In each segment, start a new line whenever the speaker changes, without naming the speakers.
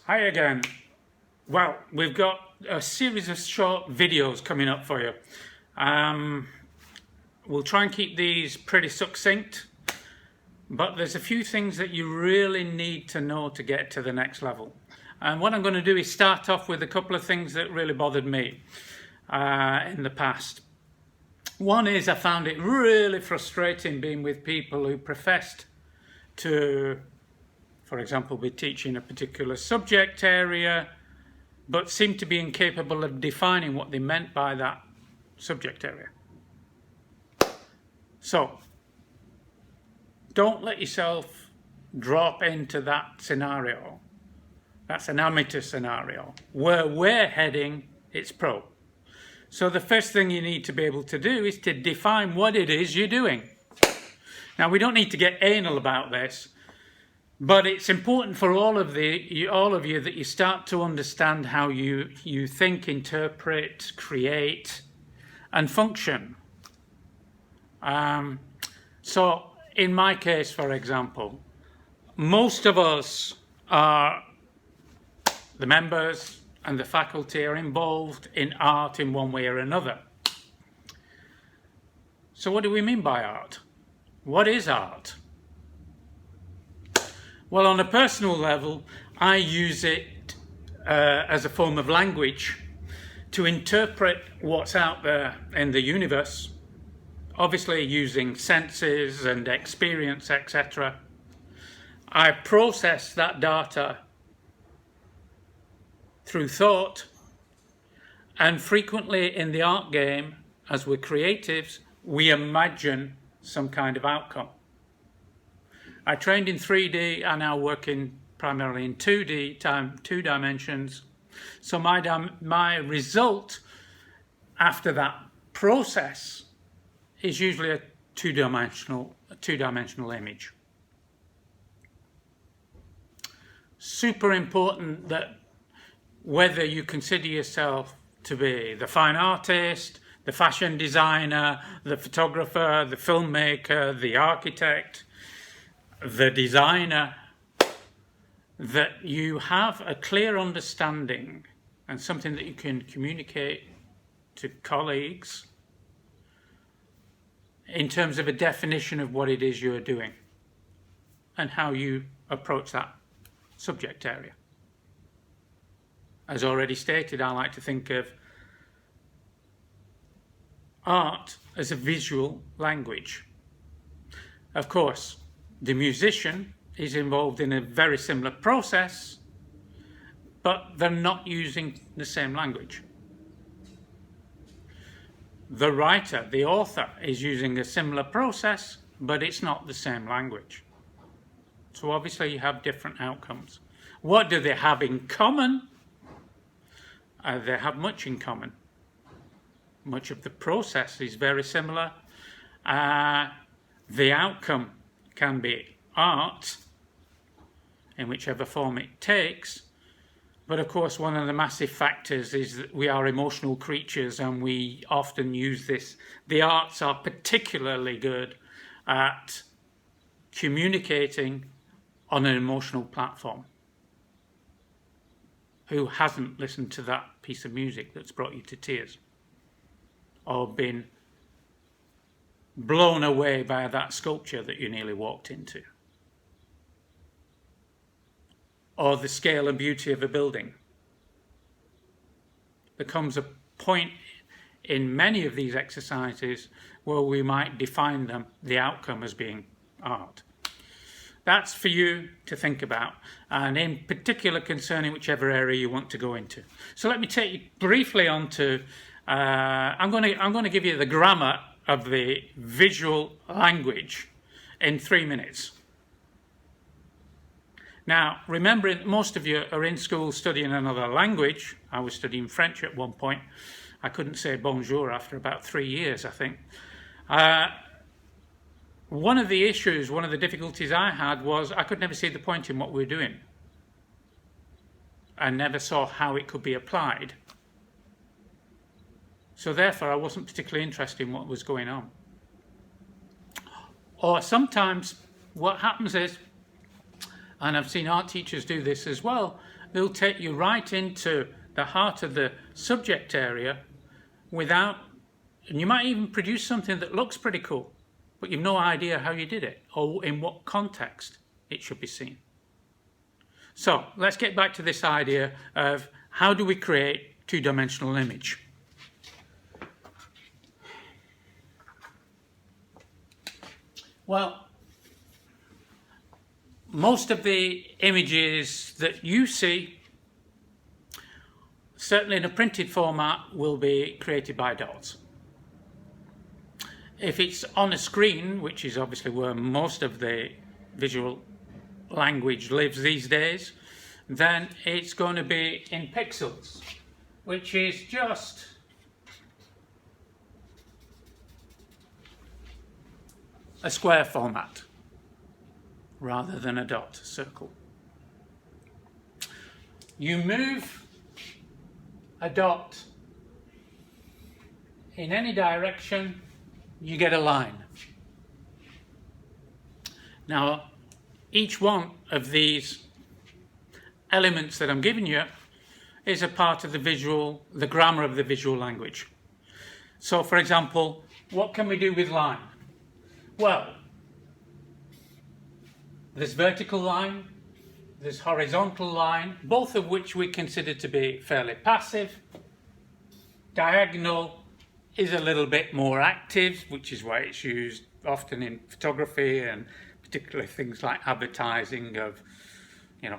Hi again. Well, we've got a series of short videos coming up for you. We'll try and keep these pretty succinct, but there's a few things that you really need to know to get to the next level. And what I'm going to do is start off with a couple of things that really bothered me in the past. One is I found it really frustrating being with people who professed to, for example, be teaching a particular subject area, but seemed to be incapable of defining what they meant by that subject area. So, don't let yourself drop into that scenario. That's an amateur scenario. Where we're heading, it's pro. So the first thing you need to be able to do is to define what it is you're doing. Now, we don't need to get anal about this, but it's important for all of you that you start to understand how you think, interpret, create, and function. So, in my case, for example, most of us are the members and the faculty are involved in art in one way or another. So what do we mean by art? What is art? Well, on a personal level, I use it as a form of language to interpret what's out there in the universe, obviously using senses and experience, etc. I process that data through thought, and frequently in the art game, as we're creatives, we imagine some kind of outcome. I trained in 3D, I'm now working primarily in 2D, two dimensions. So my result after that process is usually a two-dimensional image. Super important that whether you consider yourself to be the fine artist, the fashion designer, the photographer, the filmmaker, the architect, the designer, that you have a clear understanding and something that you can communicate to colleagues in terms of a definition of what it is you're doing and how you approach that subject area. As already stated, I like to think of art as a visual language. Of course, the musician is involved in a very similar process, but they're not using the same language. The writer, the author, is using a similar process, but it's not the same language. So obviously you have different outcomes. What do they have in common? They have much in common. Much of the process is very similar. The outcome can be art, in whichever form it takes. But of course, one of the massive factors is that we are emotional creatures and we often use this. The arts are particularly good at communicating on an emotional platform. Who hasn't listened to that piece of music that's brought you to tears? Or been blown away by that sculpture that you nearly walked into? Or the scale and beauty of a building? There comes a point in many of these exercises where we might define them, the outcome, as being art. That's for you to think about, and in particular concerning whichever area you want to go into. So let me take you briefly on to, I'm going to give you the grammar of the visual language in 3 minutes. Now, remembering most of you are in school studying another language. I was studying French at one point. I couldn't say bonjour after about 3 years, I think. One of the issues, one of the difficulties I had was I could never see the point in what we were doing. I never saw how it could be applied. So therefore, I wasn't particularly interested in what was going on. Or sometimes what happens is, and I've seen art teachers do this as well, they'll take you right into the heart of the subject area and you might even produce something that looks pretty cool, but you've no idea how you did it or in what context it should be seen. So let's get back to this idea of how do we create two-dimensional image. Well, most of the images that you see, certainly in a printed format, will be created by dots. If it's on a screen, which is obviously where most of the visual language lives these days, then it's going to be in pixels, which is just a square format rather than a dot circle. You move a dot in any direction, you get a line. Now, each one of these elements that I'm giving you is a part of the grammar of the visual language. So, for example, what can we do with line? Well, there's vertical line, there's horizontal line, both of which we consider to be fairly passive. Diagonal is a little bit more active, which is why it's used often in photography and particularly things like advertising of,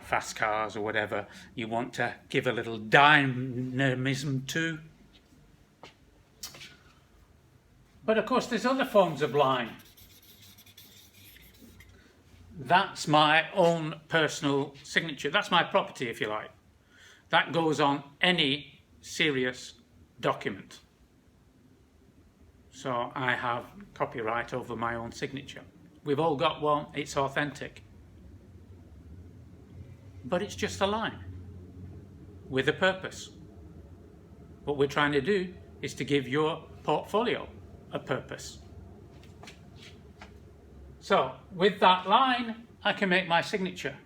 fast cars or whatever you want to give a little dynamism to. But of course there's other forms of line. That's my own personal signature. That's my property, if you like. That goes on any serious document. So I have copyright over my own signature. We've all got one, it's authentic. But it's just a line with a purpose. What we're trying to do is to give your portfolio a purpose. So with that line, I can make my signature.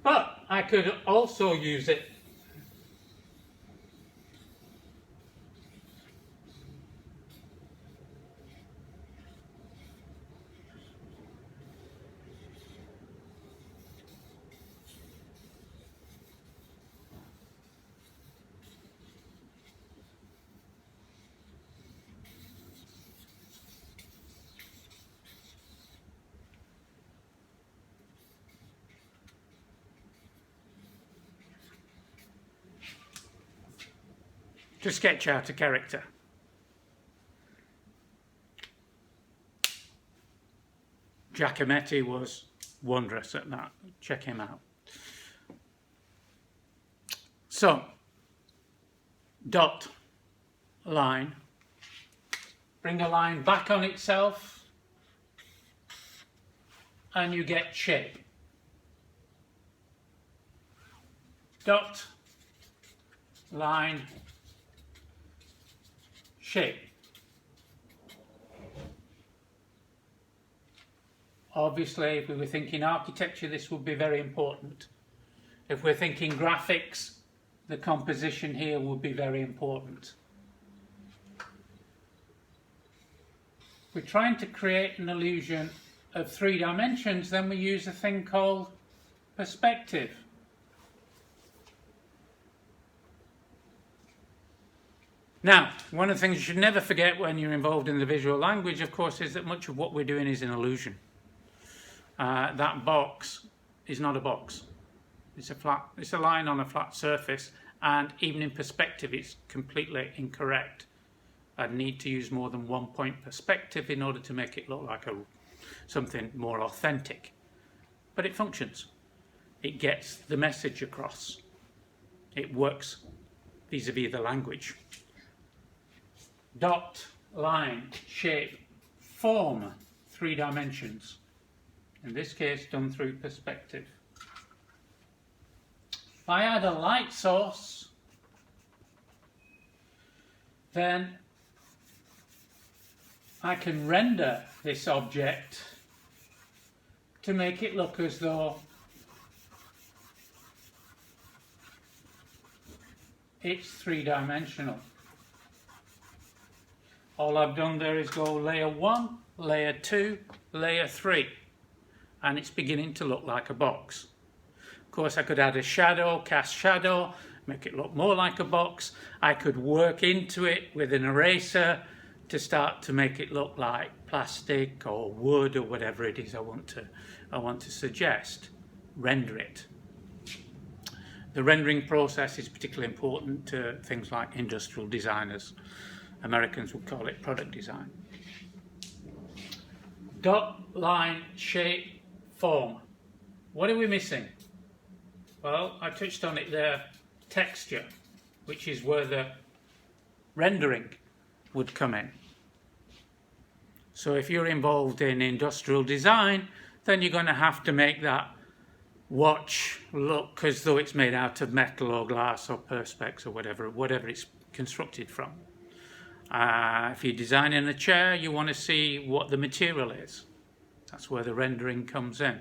But I could also use it to sketch out a character. Giacometti was wondrous at that. Check him out. So, dot, line, bring a line back on itself, and you get shape. Dot, line, shape. Obviously, if we were thinking architecture, this would be very important. If we're thinking graphics, the composition here would be very important. We're trying to create an illusion of 3 dimensions, then we use a thing called perspective. Now, one of the things you should never forget when you're involved in the visual language, of course, is that much of what we're doing is an illusion. That box is not a box. It's a line on a flat surface, and even in perspective, it's completely incorrect. I'd need to use more than 1 point perspective in order to make it look like something more authentic. But it functions. It gets the message across. It works vis-a-vis the language. Dot, line, shape, form 3 dimensions. In this case, done through perspective. If I add a light source, then I can render this object to make it look as though it's three-dimensional. All I've done there is go layer 1, layer 2, layer 3, and it's beginning to look like a box. Of course, I could add a shadow, cast shadow, make it look more like a box. I could work into it with an eraser to start to make it look like plastic or wood or whatever it is I want to suggest. Render it. The rendering process is particularly important to things like industrial designers. Americans would call it product design. Dot, line, shape, form. What are we missing? Well, I touched on it there. Texture, which is where the rendering would come in. So if you're involved in industrial design, then you're going to have to make that watch look as though it's made out of metal or glass or perspex or whatever it's constructed from. If you're designing a chair, you want to see what the material is. That's where the rendering comes in.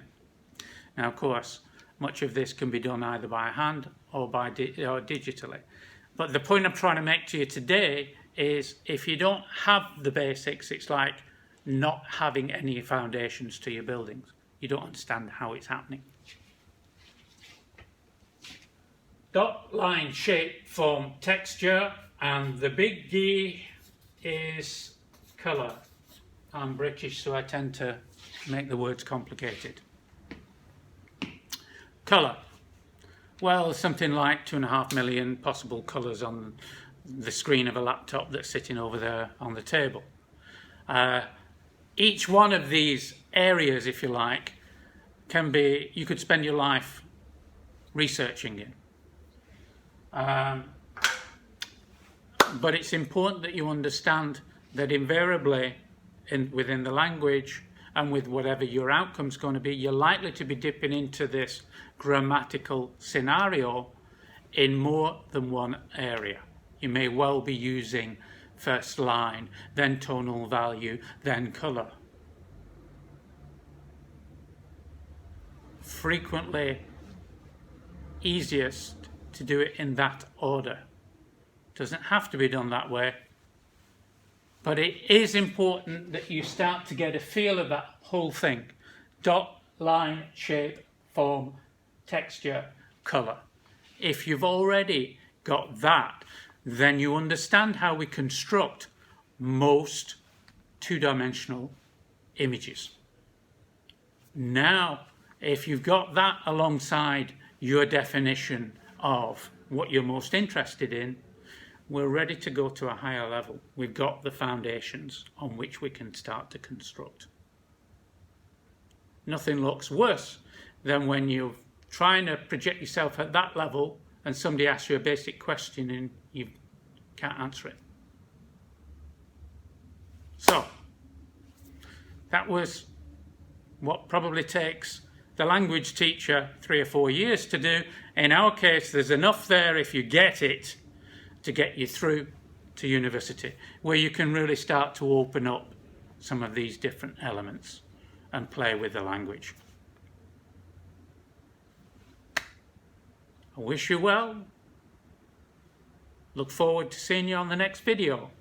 Now, of course, much of this can be done either by hand or digitally. But the point I'm trying to make to you today is if you don't have the basics, it's like not having any foundations to your buildings. You don't understand how it's happening. Dot, line, shape, form, texture, and the big D is colour. I'm British, so I tend to make the words complicated. Colour. Well, something like 2.5 million possible colours on the screen of a laptop that's sitting over there on the table. Each one of these areas, if you like, you could spend your life researching in. But it's important that you understand that invariably within the language and with whatever your outcome's going to be, you're likely to be dipping into this grammatical scenario in more than one area. You may well be using first line, then tonal value, then colour. Frequently easiest to do it in that order. Doesn't have to be done that way, but it is important that you start to get a feel of that whole thing. Dot, line, shape, form, texture, colour. If you've already got that, then you understand how we construct most two-dimensional images. Now, if you've got that alongside your definition of what you're most interested in, we're ready to go to a higher level. We've got the foundations on which we can start to construct. Nothing looks worse than when you're trying to project yourself at that level and somebody asks you a basic question and you can't answer it. So, that was what probably takes the language teacher 3 or 4 years to do. In our case, there's enough there if you get it to get you through to university, where you can really start to open up some of these different elements and play with the language. I wish you well. Look forward to seeing you on the next video.